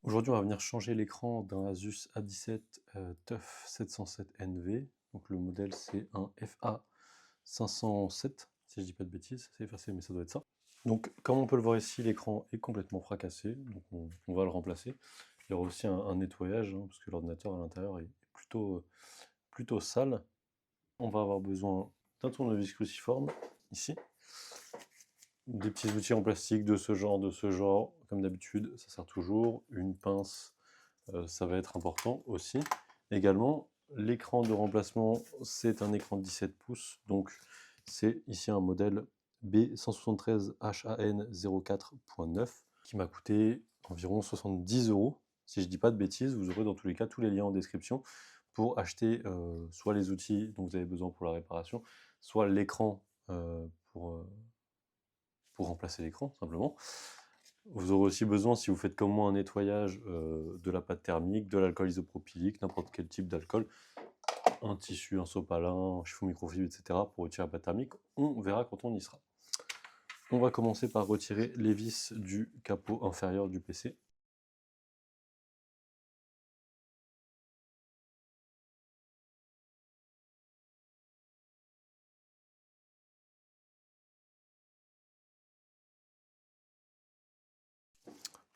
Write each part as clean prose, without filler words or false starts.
Aujourd'hui, on va venir changer l'écran d'un Asus A17 TUF 707NV. Donc le modèle, c'est un FA507, si je dis pas de bêtises, c'est effacé, mais ça doit être ça. Donc, comme on peut le voir ici, l'écran est complètement fracassé, donc on va le remplacer. Il y aura aussi un nettoyage, parce que l'ordinateur à l'intérieur est plutôt sale. On va avoir besoin d'un tournevis cruciforme, ici. Des petits outils en plastique de ce genre, comme d'habitude, ça sert toujours. Une pince, ça va être important aussi. Également, l'écran de remplacement, c'est un écran de 17 pouces, donc c'est ici un modèle B173HAN04.9 qui m'a coûté environ 70 €. Si je dis pas de bêtises, vous aurez dans tous les cas tous les liens en description pour acheter soit les outils dont vous avez besoin pour la réparation, soit l'écran pour remplacer l'écran, simplement. Vous aurez aussi besoin, si vous faites comme moi un nettoyage, de la pâte thermique, de l'alcool isopropylique, n'importe quel type d'alcool, un tissu, un sopalin, un chiffon microfibre, etc. pour retirer la pâte thermique. On verra quand on y sera. On va commencer par retirer les vis du capot inférieur du PC.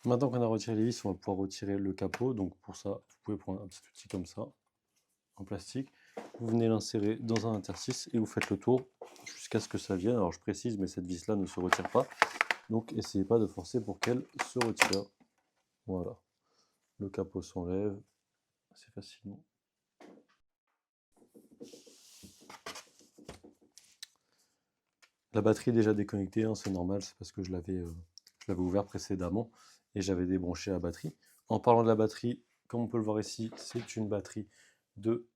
Maintenant qu'on a retiré les vis, on va pouvoir retirer le capot. Donc pour ça, vous pouvez prendre un petit outil comme ça, en plastique. Vous venez l'insérer dans un interstice et vous faites le tour jusqu'à ce que ça vienne. Alors je précise, mais cette vis-là ne se retire pas. Donc essayez pas de forcer pour qu'elle se retire. Voilà. Le capot s'enlève assez facilement. La batterie est déjà déconnectée, hein, c'est normal, c'est parce que je l'avais ouvert précédemment et j'avais débranché la batterie. En parlant de la batterie, comme on peut le voir ici, c'est une batterie de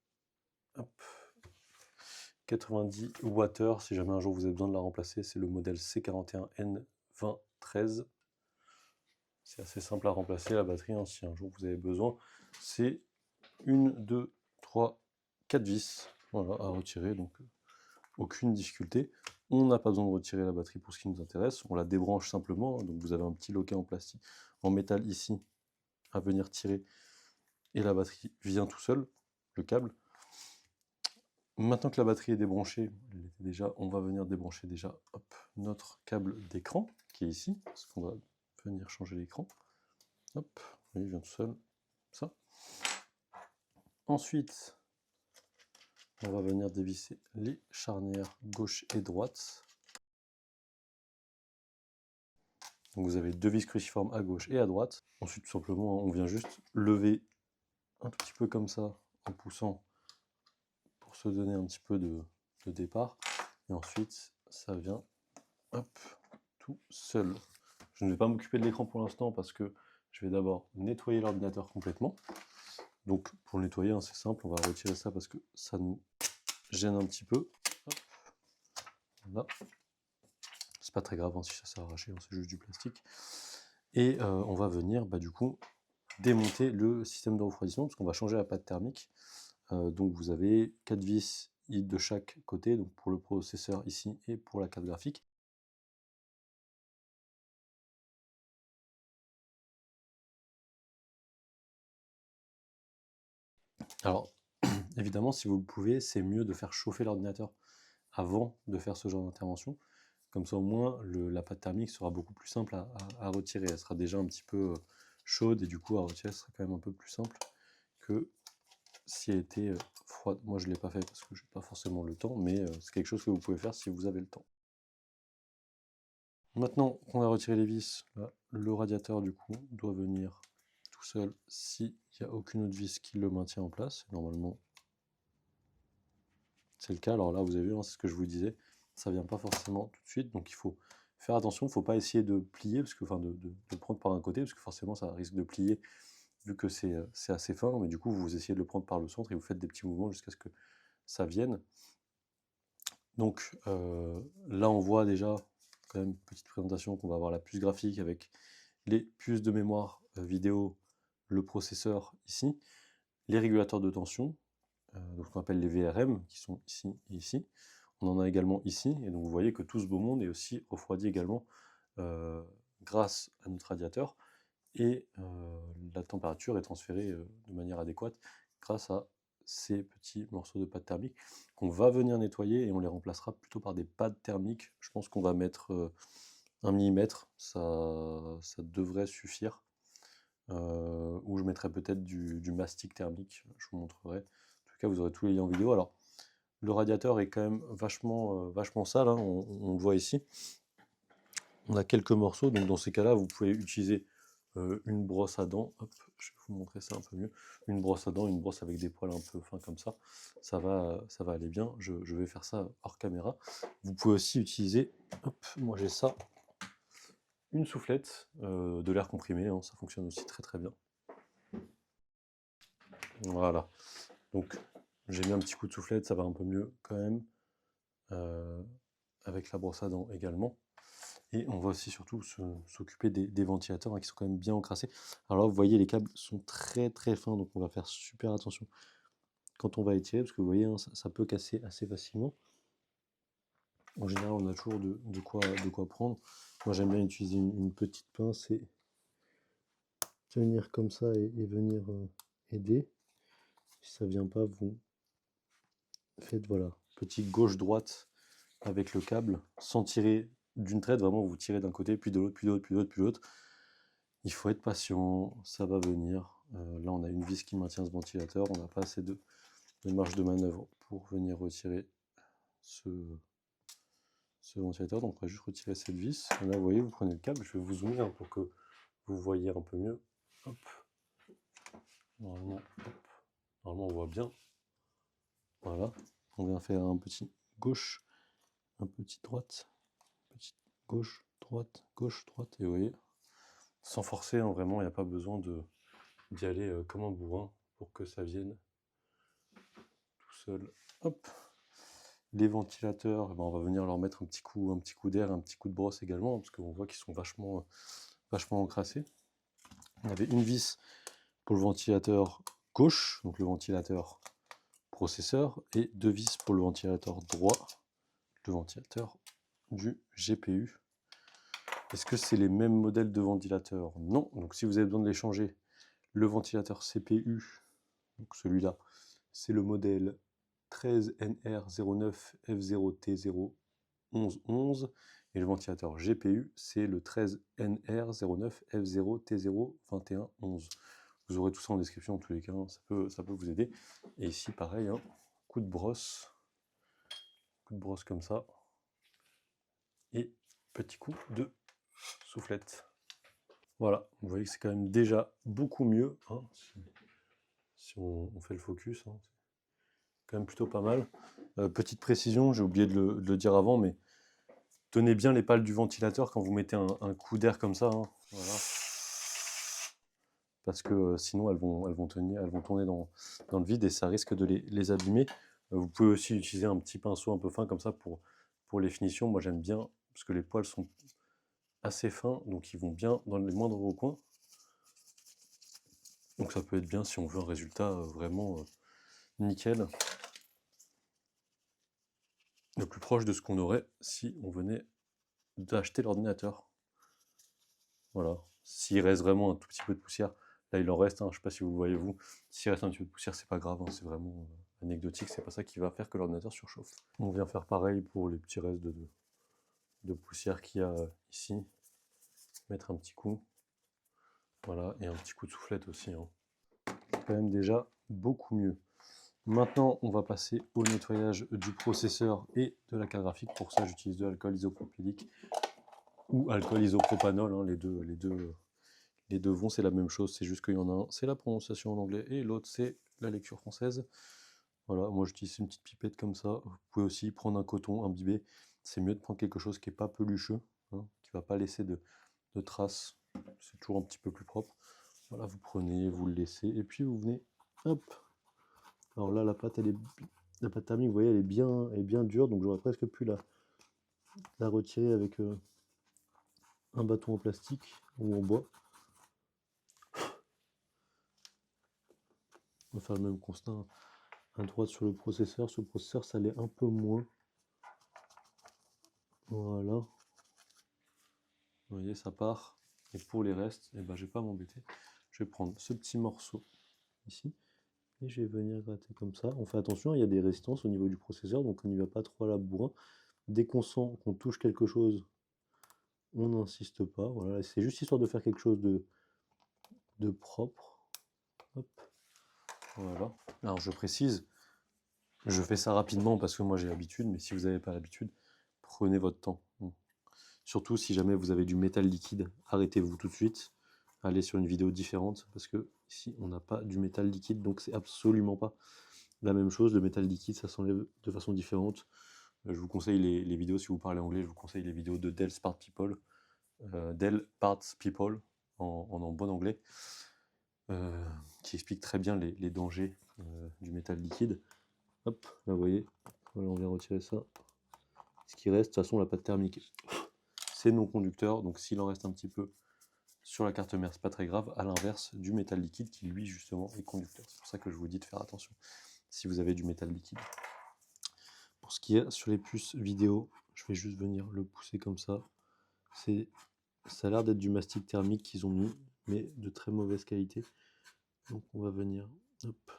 90 Wh. Si jamais un jour vous avez besoin de la remplacer, c'est le modèle C41N2013. C'est assez simple à remplacer la batterie, hein, si un jour vous avez besoin. C'est une, deux, trois, 4 vis, voilà, à retirer, donc aucune difficulté. On n'a pas besoin de retirer la batterie pour ce qui nous intéresse, on la débranche simplement, donc vous avez un petit loquet en plastique, en métal ici, à venir tirer, et la batterie vient tout seul, le câble. Maintenant que la batterie est débranchée, elle était déjà, on va venir débrancher déjà notre câble d'écran, qui est ici, parce qu'on va venir changer l'écran. Hop, il vient tout seul, ça. Ensuite, on va venir dévisser les charnières gauche et droite. Donc vous avez deux vis cruciformes à gauche et à droite. Ensuite, tout simplement, on vient juste lever un tout petit peu comme ça, en poussant, pour se donner un petit peu de départ. Et ensuite, ça vient, hop, tout seul. Je ne vais pas m'occuper de l'écran pour l'instant parce que je vais d'abord nettoyer l'ordinateur complètement. Donc pour le nettoyer, hein, c'est simple, on va retirer ça parce que ça nous gêne un petit peu. Hop. Là. C'est pas très grave, hein, si ça s'est arraché, hein, c'est juste du plastique. Et on va venir du coup démonter le système de refroidissement parce qu'on va changer la pâte thermique. Donc vous avez 4 vis de chaque côté, donc pour le processeur ici et pour la carte graphique. Alors évidemment, si vous le pouvez, c'est mieux de faire chauffer l'ordinateur avant de faire ce genre d'intervention. Comme ça au moins la pâte thermique sera beaucoup plus simple à retirer. Elle sera déjà un petit peu chaude et du coup à retirer ce sera quand même un peu plus simple que si elle était froide. Moi je ne l'ai pas fait parce que je n'ai pas forcément le temps, mais c'est quelque chose que vous pouvez faire si vous avez le temps. Maintenant qu'on a retiré les vis, là, le radiateur du coup doit venir tout seul s'il n'y a aucune autre vis qui le maintient en place. Normalement c'est le cas. Alors là vous avez vu, hein, c'est ce que je vous disais, ça vient pas forcément tout de suite, donc il faut faire attention, il ne faut pas essayer de plier, parce que, enfin de le prendre par un côté, parce que forcément ça risque de plier vu que c'est assez fin, mais du coup vous essayez de le prendre par le centre et vous faites des petits mouvements jusqu'à ce que ça vienne. Donc là on voit déjà, quand même, petite présentation, qu'on va avoir la puce graphique avec les puces de mémoire vidéo, le processeur ici, les régulateurs de tension, donc ce qu'on appelle les VRM, qui sont ici et ici. On en a également ici, et donc vous voyez que tout ce beau monde est aussi refroidi également grâce à notre radiateur. et la température est transférée de manière adéquate grâce à ces petits morceaux de pâte thermique qu'on va venir nettoyer et on les remplacera plutôt par des pâtes thermiques. Je pense qu'on va mettre 1 millimètre, ça devrait suffire. Ou je mettrai peut-être du mastic thermique, je vous montrerai. En tout cas, vous aurez tous les liens en vidéo. Alors, le radiateur est quand même vachement sale, hein, on le voit ici. On a quelques morceaux, donc dans ces cas-là, vous pouvez utiliser une brosse à dents. Hop, je vais vous montrer ça un peu mieux. Une brosse à dents, une brosse avec des poils un peu fins comme ça. Ça va aller bien. Je vais faire ça hors caméra. Vous pouvez aussi utiliser, hop, moi j'ai ça, une soufflette, de l'air comprimé, hein, ça fonctionne aussi très bien. Voilà. Donc j'ai mis un petit coup de soufflette, ça va un peu mieux quand même. Avec la brosse à dents également. Et on va aussi surtout s'occuper des ventilateurs, hein, qui sont quand même bien encrassés. Alors là, vous voyez, les câbles sont très fins, donc on va faire super attention quand on va étirer, parce que vous voyez, hein, ça peut casser assez facilement. En général, on a toujours de quoi prendre. Moi, j'aime bien utiliser une petite pince et tenir comme ça et venir aider. Si ça vient pas, vous faites, voilà, petit gauche-droite avec le câble, sans tirer d'une traite, vraiment vous tirez d'un côté, puis de l'autre, puis de l'autre, puis de l'autre, puis de l'autre. Il faut être patient, ça va venir. Là, on a une vis qui maintient ce ventilateur, on n'a pas assez de marge de manœuvre pour venir retirer ce ventilateur, donc on va juste retirer cette vis. Et là, vous voyez, vous prenez le câble, je vais vous zoomer, hein, pour que vous voyez un peu mieux. Hop. Normalement, on voit bien. Voilà, on vient faire un petit gauche, un petit droite, petite gauche, droite, et vous voyez, sans forcer, hein, vraiment, il n'y a pas besoin d'y aller comme un bourrin pour que ça vienne tout seul. Hop. Les ventilateurs, eh ben, on va venir leur mettre un petit coup d'air, un petit coup de brosse également, parce qu'on voit qu'ils sont vachement encrassés. On avait une vis pour le ventilateur gauche, donc le ventilateur processeur, et 2 vis pour le ventilateur droit, le ventilateur du GPU. Est-ce que c'est les mêmes modèles de ventilateurs? Non. Donc si vous avez besoin de les changer, le ventilateur CPU, donc celui-là, c'est le modèle 13NR09F0T01111, et le ventilateur GPU, c'est le 13NR09F0T02111. Vous aurez tout ça en description en tous les cas, hein, ça peut vous aider. Et ici, pareil, hein, coup de brosse comme ça, et petit coup de soufflette. Voilà, vous voyez que c'est quand même déjà beaucoup mieux, hein, si on fait le focus, hein, c'est quand même plutôt pas mal. Petite précision, j'ai oublié de le dire avant, mais tenez bien les pales du ventilateur quand vous mettez un coup d'air comme ça, hein, voilà. Parce que sinon elles vont tourner dans le vide et ça risque de les abîmer. Vous pouvez aussi utiliser un petit pinceau un peu fin comme ça pour les finitions. Moi j'aime bien parce que les poils sont assez fins, donc ils vont bien dans les moindres recoins. Donc ça peut être bien si on veut un résultat vraiment nickel, le plus proche de ce qu'on aurait si on venait d'acheter l'ordinateur. Voilà. S'il reste vraiment un tout petit peu de poussière, là il en reste, hein, je ne sais pas si vous le voyez vous, s'il reste un petit peu de poussière, c'est pas grave, hein, c'est vraiment anecdotique, c'est pas ça qui va faire que l'ordinateur surchauffe. On vient faire pareil pour les petits restes de poussière qu'il y a ici. Mettre un petit coup. Voilà, et un petit coup de soufflette aussi, hein. C'est quand même déjà beaucoup mieux. Maintenant, on va passer au nettoyage du processeur et de la carte graphique. Pour ça, j'utilise de l'alcool isopropylique ou alcool isopropanol, hein, les deux vont, c'est la même chose, c'est juste qu'il y en a un, c'est la prononciation en anglais, et l'autre, c'est la lecture française. Voilà, moi j'utilise une petite pipette comme ça. Vous pouvez aussi prendre un coton imbibé. C'est mieux de prendre quelque chose qui n'est pas pelucheux, hein, qui ne va pas laisser de traces. C'est toujours un petit peu plus propre. Voilà, vous prenez, vous le laissez, et puis vous venez, hop. Alors là, la pâte thermique, vous voyez, elle est bien dure, donc j'aurais presque pu la retirer avec un bâton en plastique ou en bois. On va faire le même constat à droite sur le processeur. Sur le processeur, ça l'est un peu moins. Voilà. Vous voyez, ça part. Et pour les restes, eh ben, je vais pas m'embêter. Je vais prendre ce petit morceau ici. Et je vais venir gratter comme ça. On fait attention, il y a des résistances au niveau du processeur, donc on n'y va pas trop à la bourrin. Dès qu'on sent qu'on touche quelque chose, on n'insiste pas. Voilà, c'est juste histoire de faire quelque chose de propre. Hop. Voilà. Alors je précise, je fais ça rapidement parce que moi j'ai l'habitude, mais si vous n'avez pas l'habitude, prenez votre temps. Surtout si jamais vous avez du métal liquide, arrêtez-vous tout de suite. Allez sur une vidéo différente parce que ici on n'a pas du métal liquide, donc c'est absolument pas la même chose. Le métal liquide, ça s'enlève de façon différente. Je vous conseille les vidéos, si vous parlez anglais, je vous conseille les vidéos de Dell Parts People, en bon anglais, qui explique très bien les dangers du métal liquide. Hop, là vous voyez, voilà, on vient retirer ça. Ce qui reste, de toute façon, la pâte thermique, c'est non conducteur, donc s'il en reste un petit peu sur la carte mère, c'est pas très grave, à l'inverse du métal liquide qui lui justement est conducteur. C'est pour ça que je vous dis de faire attention si vous avez du métal liquide. Pour ce qui est sur les puces vidéo, je vais juste venir le pousser comme ça. Ça a l'air d'être du mastic thermique qu'ils ont mis, mais de très mauvaise qualité. Donc on va venir hop,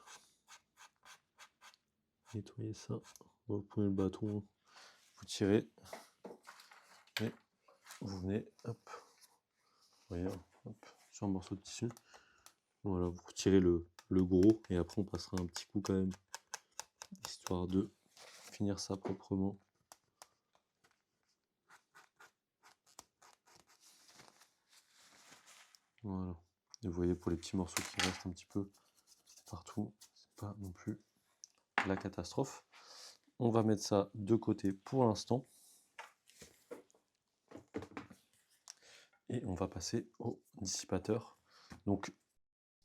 nettoyer ça. Vous prenez le bâton, vous tirez, et vous venez hop, voyez, hop, sur un morceau de tissu. Voilà, vous retirez le gros et après on passera un petit coup quand même, histoire de finir ça proprement. Voilà. Et vous voyez pour les petits morceaux qui restent un petit peu partout, c'est pas non plus la catastrophe. On va mettre ça de côté pour l'instant. Et on va passer au dissipateur. Donc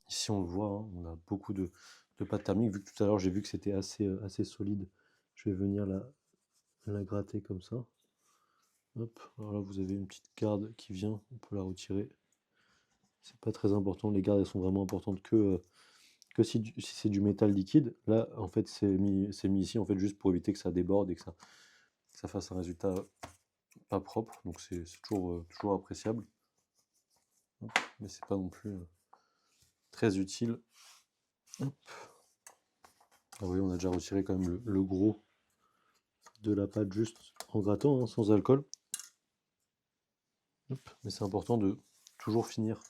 ici on le voit, hein, on a beaucoup de pâte thermique. Vu que tout à l'heure j'ai vu que c'était assez solide, je vais venir la gratter comme ça. Hop, alors là vous avez une petite garde qui vient, on peut la retirer. C'est pas très important, les gardes elles sont vraiment importantes que si c'est du métal liquide. Là en fait c'est mis ici en fait juste pour éviter que ça déborde et que ça fasse un résultat pas propre. Donc c'est toujours appréciable. Hop, mais c'est pas non plus très utile. Hop. Ah oui, on a déjà retiré quand même le gros de la pâte juste en grattant, hein, sans alcool. Hop. Mais c'est important de toujours finir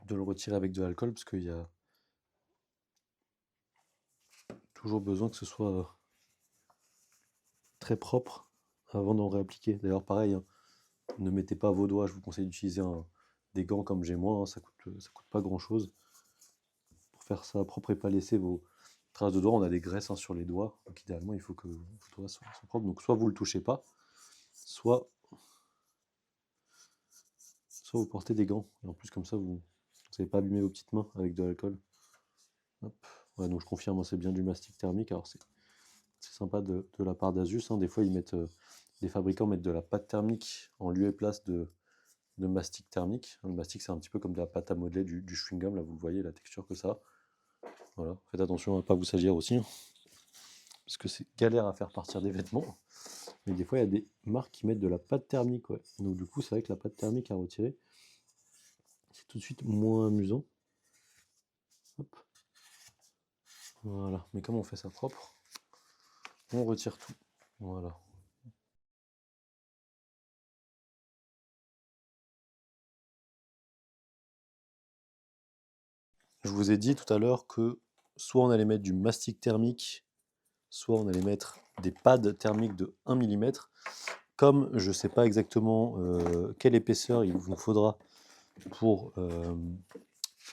de le retirer avec de l'alcool parce qu'il y a toujours besoin que ce soit très propre avant d'en réappliquer. D'ailleurs pareil, hein, ne mettez pas vos doigts, je vous conseille d'utiliser des gants comme j'ai moi, hein, ça coûte pas grand chose. Pour faire ça propre et pas laisser vos traces de doigts, on a des graisses, hein, sur les doigts, donc idéalement il faut que vos doigts soient propres. Donc soit vous le touchez pas, soit vous portez des gants. Et en plus comme ça vous n'allez pas abîmer vos petites mains avec de l'alcool. Ouais, donc je confirme, hein, c'est bien du mastic thermique. Alors c'est sympa de la part d'Asus, hein. Des fois ils mettent, les fabricants mettent de la pâte thermique en lieu et place de mastic thermique. Le mastic c'est un petit peu comme de la pâte à modeler, du chewing-gum, là vous le voyez la texture que ça a. Voilà, faites attention à ne pas vous salir aussi, hein, parce que c'est galère à faire partir des vêtements. Mais des fois il y a des marques qui mettent de la pâte thermique, ouais. Donc du coup c'est vrai que la pâte thermique à retirer, c'est tout de suite moins amusant. Hop. Voilà, mais comme on fait ça propre, on retire tout. Voilà. Je vous ai dit tout à l'heure que soit on allait mettre du mastic thermique, soit on allait mettre des pads thermiques de 1 mm. Comme je ne sais pas exactement quelle épaisseur il vous faudra pour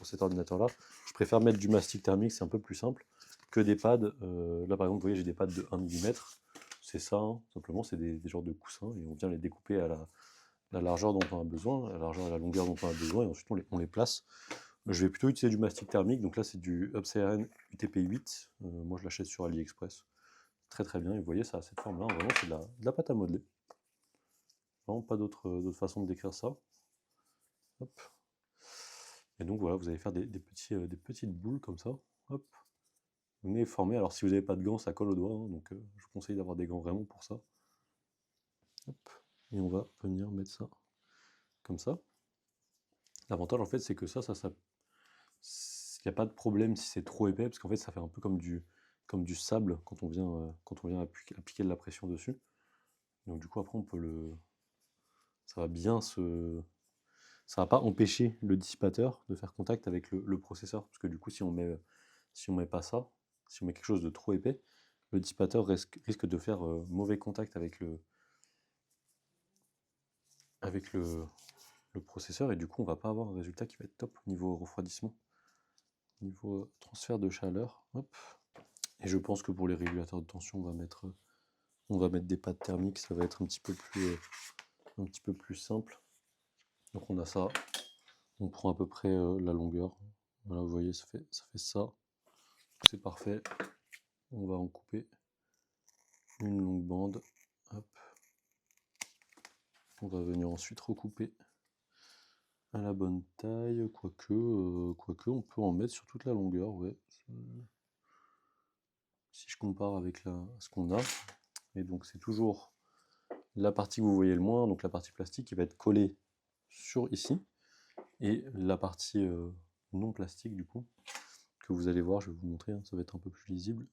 cet ordinateur-là, je préfère mettre du mastic thermique, c'est un peu plus simple, que des pads. Là par exemple, vous voyez, j'ai des pads de 1 mm. C'est ça, hein, simplement, c'est des genres de coussins, et on vient les découper à la largeur dont on a besoin, à la largeur et la longueur dont on a besoin, et ensuite on les place. Je vais plutôt utiliser du mastic thermique, donc là c'est du UpCRN UTP8, moi je l'achète sur AliExpress. Très très bien, et vous voyez ça a cette forme là, vraiment c'est de la pâte à modeler. Vraiment pas d'autre façon de décrire ça. Hop. Et donc voilà, vous allez faire des petites boules comme ça. Hop. Vous venez former, alors si vous n'avez pas de gants ça colle aux doigts, hein, donc je vous conseille d'avoir des gants vraiment pour ça. Hop. Et on va venir mettre ça comme ça. L'avantage en fait c'est que il n'y a pas de problème si c'est trop épais, parce qu'en fait ça fait un peu comme du sable quand on vient appliquer de la pression dessus. Donc du coup après on peut ça va bien se... Ça va pas empêcher le dissipateur de faire contact avec le processeur, parce que du coup si on met pas ça, si on met quelque chose de trop épais, le dissipateur risque de faire mauvais contact avec le processeur, et du coup on va pas avoir un résultat qui va être top au niveau refroidissement, au niveau transfert de chaleur. Hop. Et je pense que pour les régulateurs de tension on va mettre des pads thermiques, ça va être un petit peu plus simple. Donc on a ça, on prend à peu près la longueur. Voilà, vous voyez, ça fait ça. C'est parfait. On va en couper une longue bande. Hop. On va venir ensuite recouper à la bonne taille, quoique on peut en mettre sur toute la longueur, ouais. Si je compare avec ce qu'on a. Et donc c'est toujours la partie que vous voyez le moins, donc la partie plastique qui va être collée sur ici, et la partie non plastique du coup, que vous allez voir, je vais vous montrer, hein, ça va être un peu plus lisible.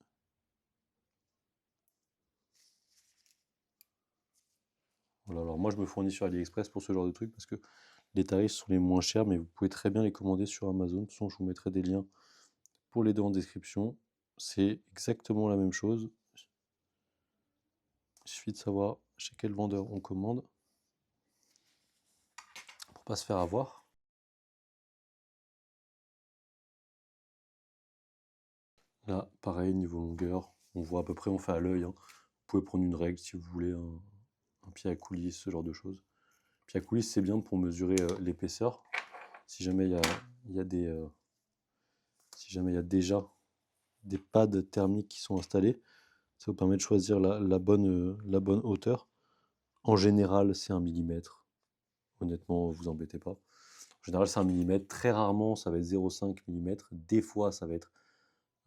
Voilà, alors moi je me fournis sur AliExpress pour ce genre de truc parce que les tarifs sont les moins chers, mais vous pouvez très bien les commander sur Amazon. De toute façon, je vous mettrai des liens pour les deux en description. C'est exactement la même chose. Il suffit de savoir chez quel vendeur on commande pour pas se faire avoir. Là, pareil, niveau longueur, on voit à peu près, on fait à l'œil, hein. Vous pouvez prendre une règle si vous voulez, un pied à coulisse, ce genre de choses. Pied à coulisse, c'est bien pour mesurer l'épaisseur. Si jamais il y a si jamais il y a déjà des pads thermiques qui sont installés, ça vous permet de choisir la bonne hauteur. En général, c'est 1 millimètre. Honnêtement, vous embêtez pas. En général, c'est 1 millimètre. Très rarement, ça va être 0,5 mm. Des fois, ça va être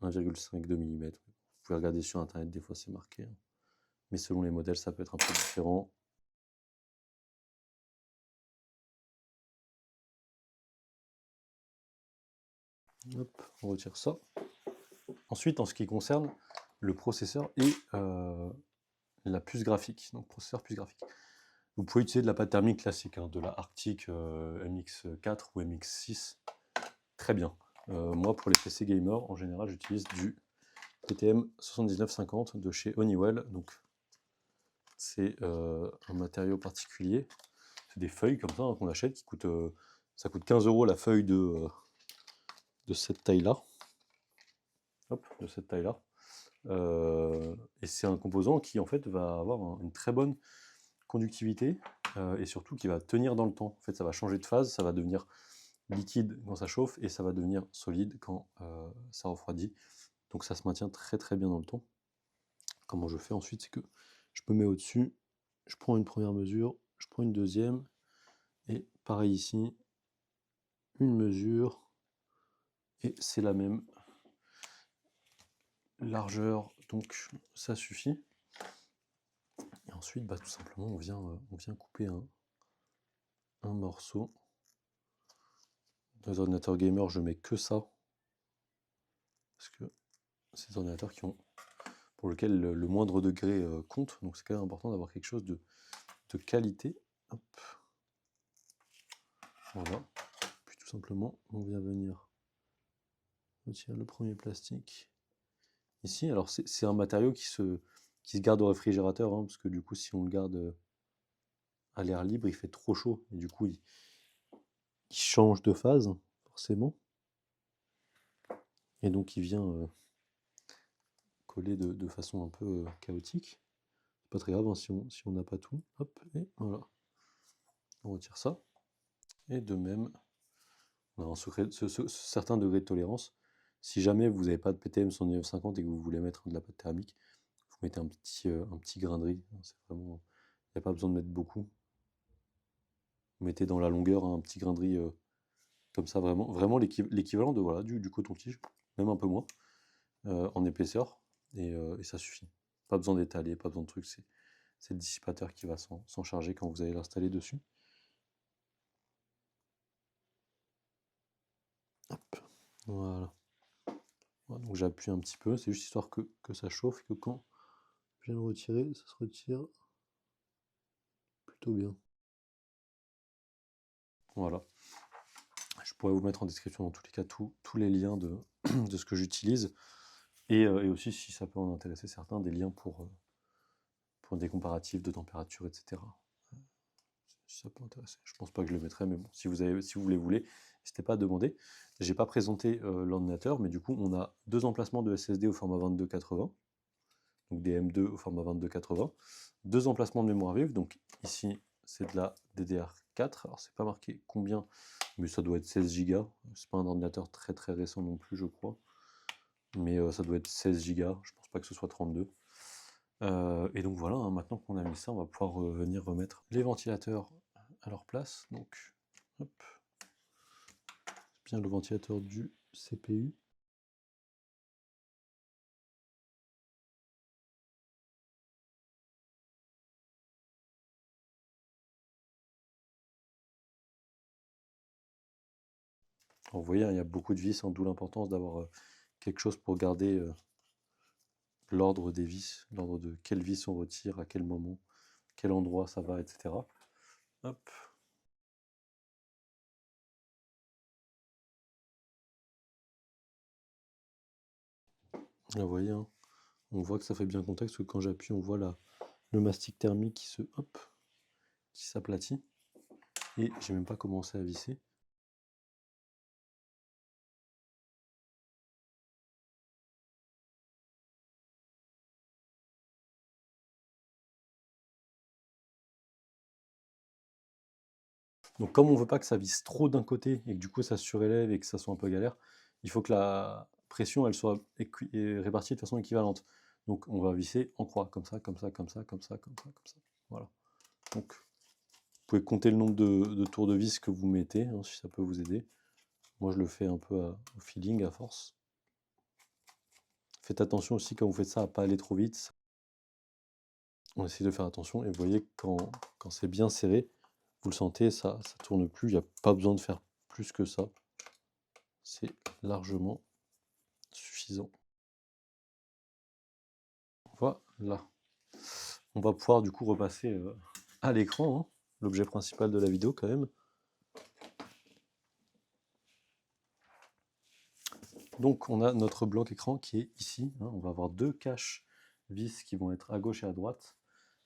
1,52 mm. Vous pouvez regarder sur Internet, des fois, c'est marqué, hein. Mais selon les modèles, ça peut être un peu différent. Hop, on retire ça. Ensuite, en ce qui concerne le processeur et la puce graphique, donc processeur puce graphique. Vous pouvez utiliser de la pâte thermique classique, hein, de la Arctic MX4 ou MX6, très bien. Moi, pour les PC gamer, en général, j'utilise du TTM 7950 de chez Honeywell. Donc, c'est un matériau particulier. C'est des feuilles comme ça, hein, qu'on achète, ça coûte 15 € la feuille de cette taille-là. Hop, de cette taille-là. Et c'est un composant qui en fait va avoir une très bonne conductivité et surtout qui va tenir dans le temps. En fait, ça va changer de phase, ça va devenir liquide quand ça chauffe et ça va devenir solide quand ça refroidit. Donc ça se maintient très très bien dans le temps. Comment je fais ensuite, c'est que je me mets au-dessus, je prends une première mesure, je prends une deuxième, et pareil ici, une mesure, et c'est la même largeur, donc ça suffit. Et ensuite, bah, tout simplement, on vient couper un morceau. Dans les ordinateurs gamers, je mets que ça, parce que c'est des ordinateurs pour lesquels le moindre degré compte, donc c'est quand même important d'avoir quelque chose de qualité. Hop. Voilà. Puis tout simplement, on vient venir retirer le premier plastique ici. Alors c'est un matériau qui se garde au réfrigérateur, hein, parce que du coup, si on le garde à l'air libre, il fait trop chaud, et du coup, il change de phase, forcément. Et donc, il vient coller de façon un peu chaotique. C'est pas très grave, hein, si on n'a pas tout. Hop, et voilà. On retire ça. Et de même, on a un certain degré de tolérance. Si jamais vous n'avez pas de PTM 10950 et que vous voulez mettre de la pâte thermique, vous mettez un petit grain de riz. C'est vraiment, il n'y a pas besoin de mettre beaucoup. Vous mettez dans la longueur un petit grain de riz comme ça, vraiment l'équivalent de voilà, du coton-tige, même un peu moins, en épaisseur, et ça suffit. Pas besoin d'étaler, pas besoin de trucs, c'est le dissipateur qui va s'en charger quand vous allez l'installer dessus. Hop, voilà. Voilà, donc j'appuie un petit peu, c'est juste histoire que ça chauffe et que quand je viens le retirer, ça se retire plutôt bien. Voilà. Je pourrais vous mettre en description dans tous les cas tous les liens de, de ce que j'utilise et aussi, si ça peut en intéresser certains, des liens pour des comparatifs de température, etc. Si ça peut intéresser. Je pense pas que je le mettrai, mais bon, si vous les voulez, n'hésitez pas à demander. J'ai pas présenté l'ordinateur, mais du coup, on a deux emplacements de SSD au format 2280, donc des M2 au format 2280, deux emplacements de mémoire vive, donc ici, c'est de la DDR4, alors c'est pas marqué combien, mais ça doit être 16 Go, c'est pas un ordinateur très très récent non plus, je crois, mais ça doit être 16 Go, je pense pas que ce soit 32. Et donc voilà, hein, maintenant qu'on a mis ça, on va pouvoir venir remettre les ventilateurs à leur place. Donc, hop, bien le ventilateur du CPU. Alors, vous voyez, hein, il y a beaucoup de vis, hein, d'où l'importance d'avoir quelque chose pour garder l'ordre des vis, l'ordre de quelle vis on retire, à quel moment, quel endroit ça va, etc. Hop. Là, vous voyez, hein, on voit que ça fait bien contact, parce que quand j'appuie, on voit le mastic thermique qui s'aplatit. Et j'ai même pas commencé à visser. Donc comme on ne veut pas que ça visse trop d'un côté et que du coup ça surélève et que ça soit un peu galère, il faut que la pression elle soit répartie de façon équivalente. Donc on va visser en croix, comme ça, comme ça, comme ça, comme ça, comme ça, comme ça. Voilà. Donc vous pouvez compter le nombre de tours de vis que vous mettez, hein, si ça peut vous aider. Moi je le fais un peu au feeling, à force. Faites attention aussi quand vous faites ça à pas aller trop vite. On essaie de faire attention et vous voyez quand c'est bien serré, vous le sentez, ça tourne plus, il n'y a pas besoin de faire plus que ça. C'est largement suffisant. Voilà. On va pouvoir du coup repasser à l'écran, hein, l'objet principal de la vidéo quand même. Donc on a notre bloc écran qui est ici, hein. On va avoir deux caches vis qui vont être à gauche et à droite.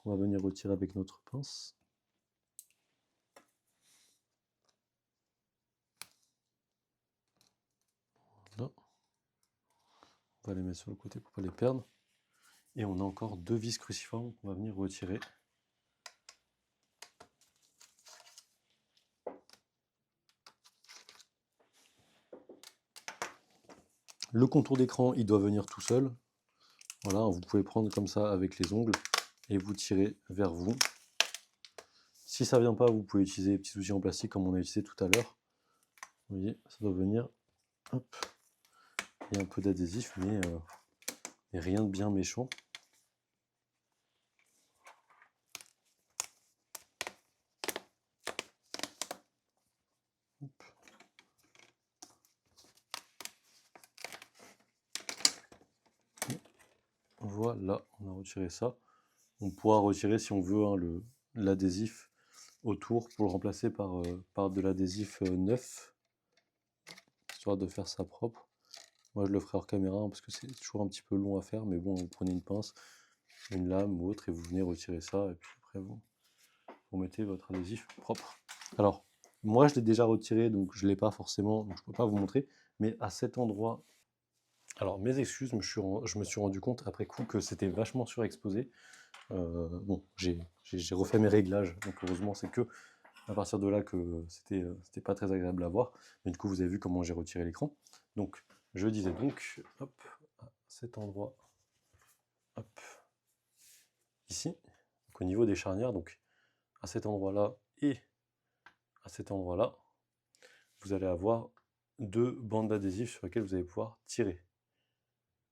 On va venir retirer avec notre pince. Voilà. On va les mettre sur le côté pour ne pas les perdre. Et on a encore deux vis cruciformes qu'on va venir retirer. Le contour d'écran, il doit venir tout seul. Voilà, vous pouvez prendre comme ça avec les ongles et vous tirer vers vous. Si ça ne vient pas, vous pouvez utiliser les petits outils en plastique comme on a utilisé tout à l'heure. Vous voyez, ça doit venir. Hop. Il y a un peu d'adhésif, mais rien de bien méchant. Hop. Voilà, on a retiré ça. On pourra retirer, si on veut, hein, l'adhésif autour pour le remplacer par de l'adhésif neuf, histoire de faire ça propre. Moi, je le ferai hors caméra, hein, parce que c'est toujours un petit peu long à faire, mais bon, vous prenez une pince, une lame ou autre, et vous venez retirer ça, et puis après, vous mettez votre adhésif propre. Alors, moi, je l'ai déjà retiré, donc je ne l'ai pas forcément, donc je ne peux pas vous montrer, mais à cet endroit... Alors, mes excuses, je me suis rendu compte après coup que c'était vachement surexposé. Bon, j'ai refait mes réglages, donc heureusement, c'est que à partir de là que c'était pas très agréable à voir. Mais du coup, vous avez vu comment j'ai retiré l'écran. Donc, je disais donc, hop, à cet endroit, hop, ici, donc au niveau des charnières, donc à cet endroit-là et à cet endroit-là, vous allez avoir deux bandes d'adhésif sur lesquelles vous allez pouvoir tirer.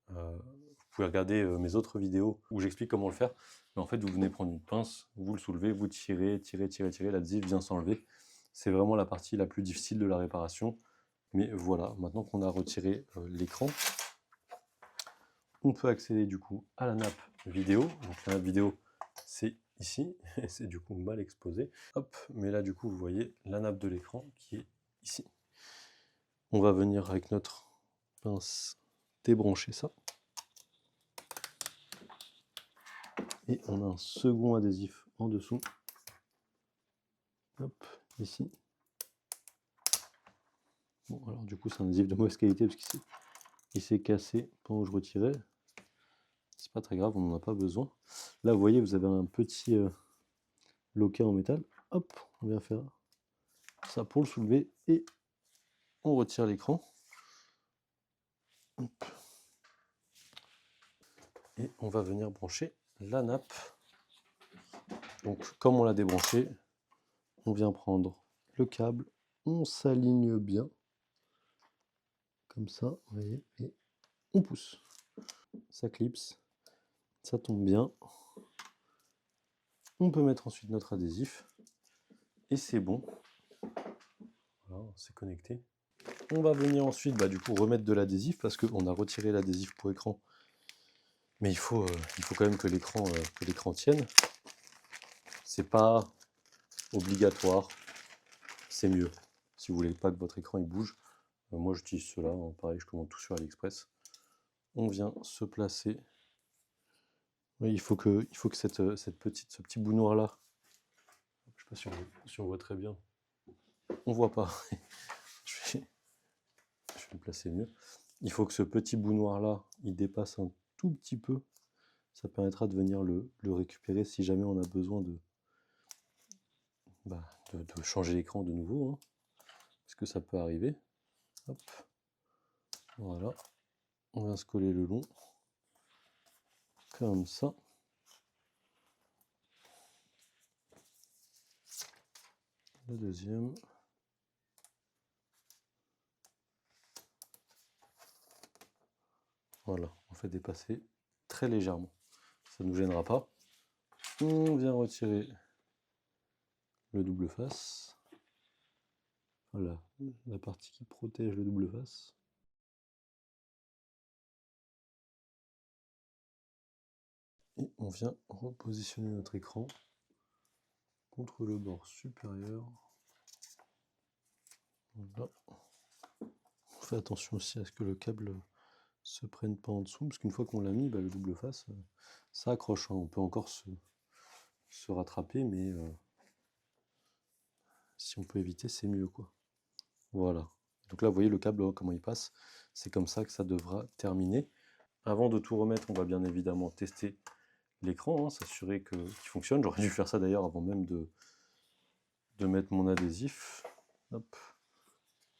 Vous pouvez regarder mes autres vidéos où j'explique comment le faire. Mais en fait, vous venez prendre une pince, vous le soulevez, vous tirez, tirez, tirez, tirez, l'adhésif vient s'enlever. C'est vraiment la partie la plus difficile de la réparation. Mais voilà, maintenant qu'on a retiré l'écran, on peut accéder du coup à la nappe vidéo. Donc la nappe vidéo, c'est ici, et c'est du coup mal exposé. Hop, mais là du coup, vous voyez la nappe de l'écran qui est ici. On va venir avec notre pince débrancher ça. Et on a un second adhésif en dessous. Hop, ici. Bon, alors du coup, c'est un adhésif de mauvaise qualité parce qu'il s'est cassé pendant que je retirais. C'est pas très grave, on n'en a pas besoin. Là, vous voyez, vous avez un petit loquet en métal. Hop, on vient faire ça pour le soulever et on retire l'écran. Et on va venir brancher la nappe. Donc, comme on l'a débranché, on vient prendre le câble, on s'aligne bien, comme ça, vous voyez, et on pousse. Ça clipse, ça tombe bien. On peut mettre ensuite notre adhésif, et c'est bon. Voilà, c'est connecté. On va venir ensuite, du coup, remettre de l'adhésif, parce qu'on a retiré l'adhésif pour écran. Mais il faut quand même que l'écran tienne. C'est pas obligatoire, c'est mieux. Si vous voulez pas que votre écran il bouge, moi j'utilise cela, pareil je commande tout sur AliExpress. On vient se placer. Oui, il faut que ce petit bout noir là, je sais pas si on voit très bien, on voit pas, je vais le placer mieux. Il faut que ce petit bout noir là, il dépasse un tout petit peu, ça permettra de venir le récupérer si jamais on a besoin de changer l'écran de nouveau, hein, parce que ça peut arriver. Hop. Voilà, on vient se coller le long, comme ça. Le deuxième. Voilà, on fait dépasser très légèrement. Ça ne nous gênera pas. On vient retirer le double face. Voilà, la partie qui protège le double face. Et on vient repositionner notre écran contre le bord supérieur. Voilà. On fait attention aussi à ce que le câble se prenne pas en dessous, parce qu'une fois qu'on l'a mis, le double face, ça accroche, hein. On peut encore se rattraper, mais si on peut éviter, c'est mieux, quoi. Voilà. Donc là, vous voyez le câble, comment il passe. C'est comme ça que ça devra terminer. Avant de tout remettre, on va bien évidemment tester l'écran, hein, s'assurer qu'il fonctionne. J'aurais dû faire ça d'ailleurs avant même de mettre mon adhésif. Hop.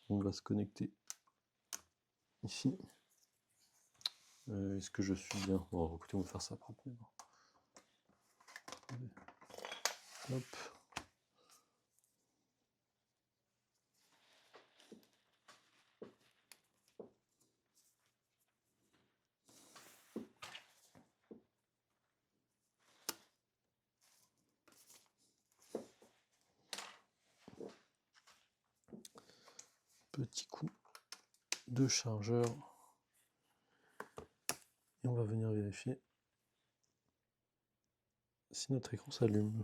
On va se connecter ici. Est-ce que je suis bien? Bon, écoutez, on va faire ça proprement. Hop. Petit coup de chargeur. Et on va venir vérifier si notre écran s'allume.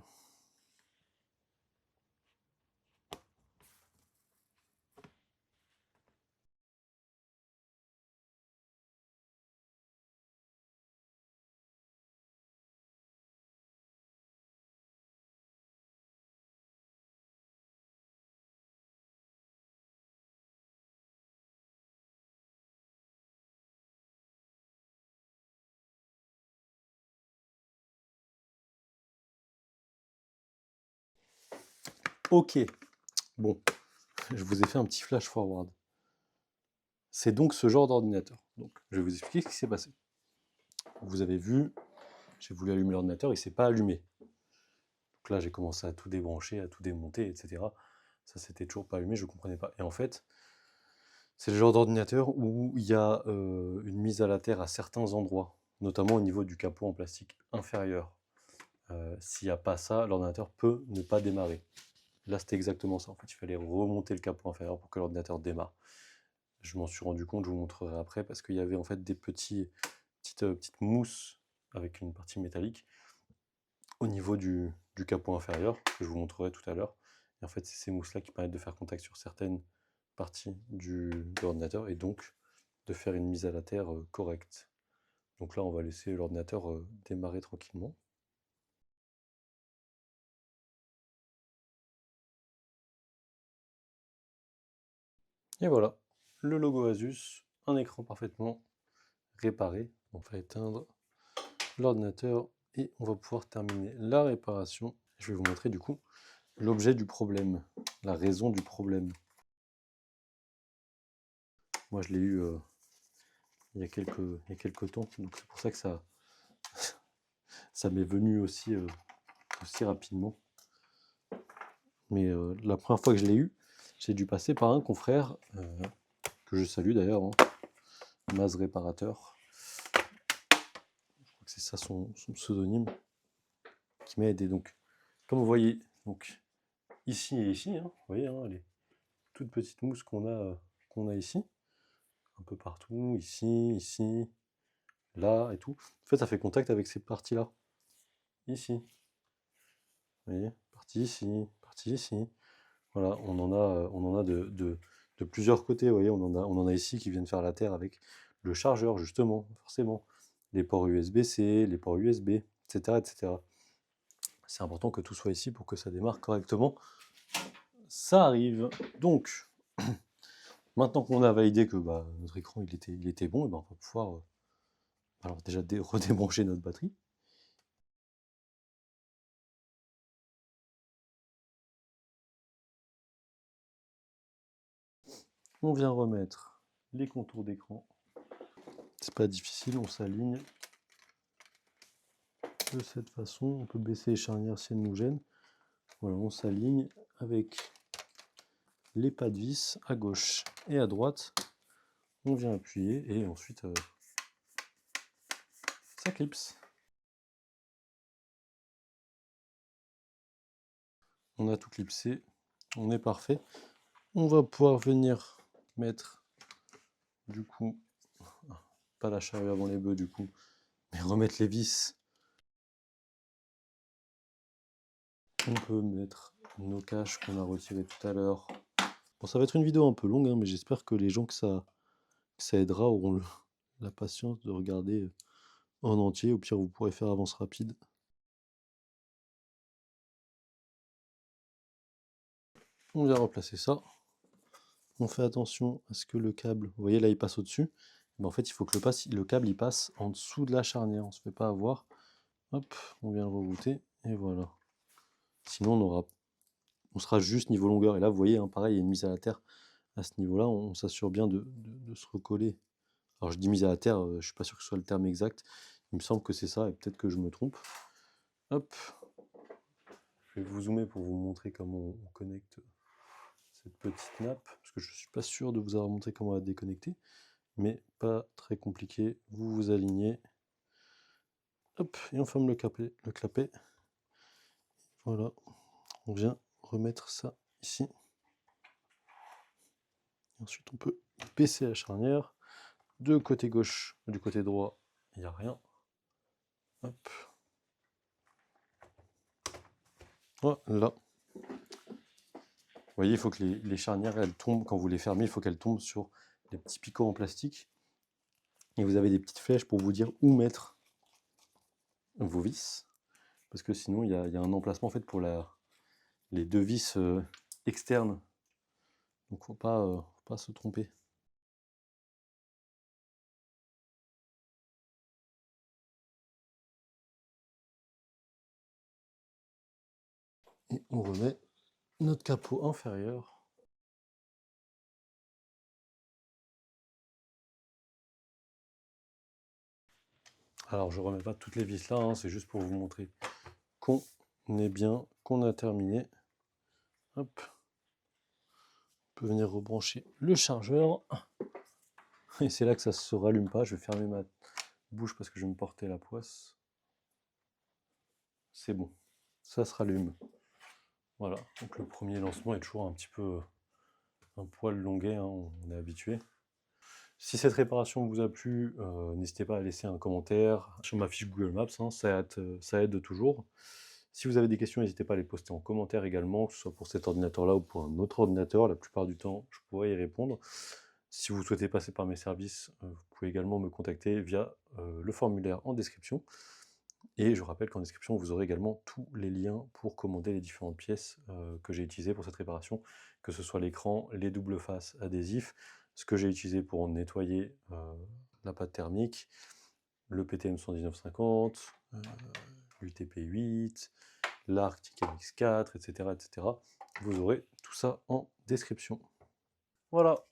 Ok, bon, je vous ai fait un petit flash forward. C'est donc ce genre d'ordinateur. Donc, je vais vous expliquer ce qui s'est passé. Vous avez vu, j'ai voulu allumer l'ordinateur, il ne s'est pas allumé. Donc là, j'ai commencé à tout débrancher, à tout démonter, etc. Ça, c'était toujours pas allumé, je ne comprenais pas. Et en fait, c'est le genre d'ordinateur où il y a une mise à la terre à certains endroits, notamment au niveau du capot en plastique inférieur. S'il n'y a pas ça, l'ordinateur peut ne pas démarrer. Là, c'était exactement ça. En fait, il fallait remonter le capot inférieur pour que l'ordinateur démarre. Je m'en suis rendu compte, je vous montrerai après, parce qu'il y avait en fait des petites mousses avec une partie métallique au niveau du capot inférieur, que je vous montrerai tout à l'heure. Et en fait, c'est ces mousses-là qui permettent de faire contact sur certaines parties de l'ordinateur et donc de faire une mise à la terre correcte. Donc là, on va laisser l'ordinateur démarrer tranquillement. Et voilà, le logo Asus, un écran parfaitement réparé. On va éteindre l'ordinateur et on va pouvoir terminer la réparation. Je vais vous montrer du coup l'objet du problème, la raison du problème. Moi, je l'ai eu il y a quelques temps, donc c'est pour ça que ça m'est venu aussi rapidement. Mais la première fois que je l'ai eu, j'ai dû passer par un confrère, que je salue d'ailleurs, hein, Maz Réparateur. Je crois que c'est ça son pseudonyme, qui m'a aidé. Donc, comme vous voyez, donc ici et ici, hein, vous voyez, hein, les toutes petites mousses qu'on a ici, un peu partout, ici, là et tout. En fait, ça fait contact avec ces parties-là. Ici. Vous voyez, partie ici. Voilà, on en a de plusieurs côtés. Vous voyez, on en a ici qui viennent faire la terre avec le chargeur, justement, forcément. Les ports USB-C, les ports USB, etc., etc. C'est important que tout soit ici pour que ça démarre correctement. Ça arrive. Donc, maintenant qu'on a validé que notre écran il était bon, et ben on va pouvoir alors déjà redébrancher notre batterie. On vient remettre les contours d'écran. C'est pas difficile, on s'aligne de cette façon. On peut baisser les charnières si elles nous gênent. Voilà, on s'aligne avec les pas de vis à gauche et à droite. On vient appuyer et ensuite ça clipse. On a tout clipsé, on est parfait. On va pouvoir venir mettre du coup, pas la charrue avant les bœufs du coup, mais remettre les vis. On peut mettre nos caches qu'on a retirées tout à l'heure. Bon, ça va être une vidéo un peu longue, hein, mais j'espère que les gens que ça aidera auront la patience de regarder en entier. Au pire, vous pourrez faire avance rapide. On vient replacer ça. On fait attention à ce que le câble, vous voyez là, il passe au-dessus. Mais en fait, il faut que le câble il passe en dessous de la charnière. On ne se fait pas avoir. Hop, on vient le rebooter et voilà. Sinon, on sera juste niveau longueur. Et là, vous voyez, hein, pareil, il y a une mise à la terre à ce niveau-là. On s'assure bien de se recoller. Alors, je dis mise à la terre, je suis pas sûr que ce soit le terme exact. Il me semble que c'est ça, et peut-être que je me trompe. Hop, je vais vous zoomer pour vous montrer comment on connecte cette petite nappe, parce que je ne suis pas sûr de vous avoir montré comment la déconnecter, mais pas très compliqué. Vous vous alignez, hop, et on ferme le clapet. Voilà, on vient remettre ça ici. Ensuite, on peut baisser la charnière. De côté gauche, du côté droit, il n'y a rien. Hop. Voilà. Vous voyez, il faut que les charnières, elles tombent, quand vous les fermez, il faut qu'elles tombent sur les petits picots en plastique. Et vous avez des petites flèches pour vous dire où mettre vos vis. Parce que sinon, il y a un emplacement en fait pour les deux vis externes. Donc, faut pas se tromper. Et on remet notre capot inférieur. Alors, je remets pas toutes les vis là, hein, c'est juste pour vous montrer qu'on est bien, qu'on a terminé. Hop. On peut venir rebrancher le chargeur. Et c'est là que ça ne se rallume pas. Je vais fermer ma bouche parce que je vais me porter la poisse. C'est bon, ça se rallume. Voilà, donc le premier lancement est toujours un petit peu un poil longuet, hein, on est habitué. Si cette réparation vous a plu, n'hésitez pas à laisser un commentaire sur ma fiche Google Maps, hein, ça aide toujours. Si vous avez des questions, n'hésitez pas à les poster en commentaire également, que ce soit pour cet ordinateur-là ou pour un autre ordinateur. La plupart du temps, je pourrai y répondre. Si vous souhaitez passer par mes services, vous pouvez également me contacter via le formulaire en description. Et je rappelle qu'en description, vous aurez également tous les liens pour commander les différentes pièces que j'ai utilisées pour cette réparation, que ce soit l'écran, les doubles faces adhésifs, ce que j'ai utilisé pour nettoyer la pâte thermique, le PTM 11950, l'UTP-8, l'Arctic MX4, etc., etc. Vous aurez tout ça en description. Voilà.